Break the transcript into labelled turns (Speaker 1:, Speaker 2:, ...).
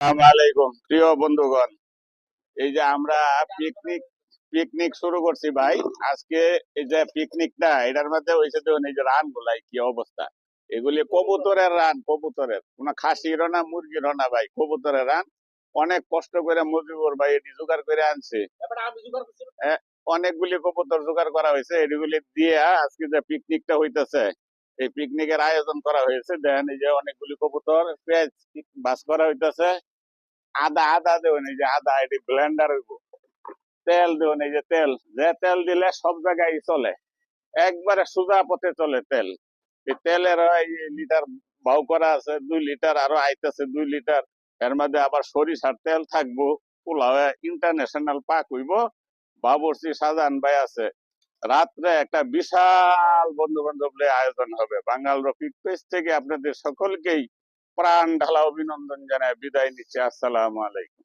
Speaker 1: আসসালামু আলাইকুম প্রিয় বন্ধুগণ। এই যে আমরা পিকনিক পিকনিক শুরু করছি ভাই আজকে। এই যে পিকনিকটা এটার মধ্যে হয়েছে, দেখুন এই যে রান গুলাই কি অবস্থা। এগুলি কবুতরের রান, কবুতরের কোনো খাসিরও না মুরগিরও না ভাই, কবুতরের রান। অনেক কষ্ট করে মুজিবুর ভাই এটি জোগাড় করে আনছে। এ, অনেকগুলি কবুতর জোগাড় করা হয়েছে, এগুলি দিয়ে আজকে যে পিকনিকটা হইতেছে, এই পিকনিকের আয়োজন করা হয়েছে। দেখেন এই যে অনেকগুলি কবুতর পেঁয়াজ বাস করা হইতেছে। আদা আদা দেবেন, এই যে আদা এটি ব্লেন্ডার হইব। তেল দেবেন, এই যে তেল, যে তেল দিলে সব জায়গায় চলে, একবারে সোজা পথে চলে তেল। এই তেলের এই লিটার ভাও করা আছে 2 লিটার, আরো আইতেছে 2 লিটার। এর মধ্যে আবার সরিষার তেল থাকবো। পোলাও ইন্টারন্যাশনাল পাক হইব। বাবুর্চি সাজান ভাই আছে। রাত্রে একটা বিশাল বন্ধু বান্ধব আয়োজন হবে। বাঙাল রফিক পেজ থেকে আপনাদের সকলকেই প্রাণ ঢালা অভিনন্দন জানায় বিদায় নিচ্ছে। আসসালামু আলাইকুম।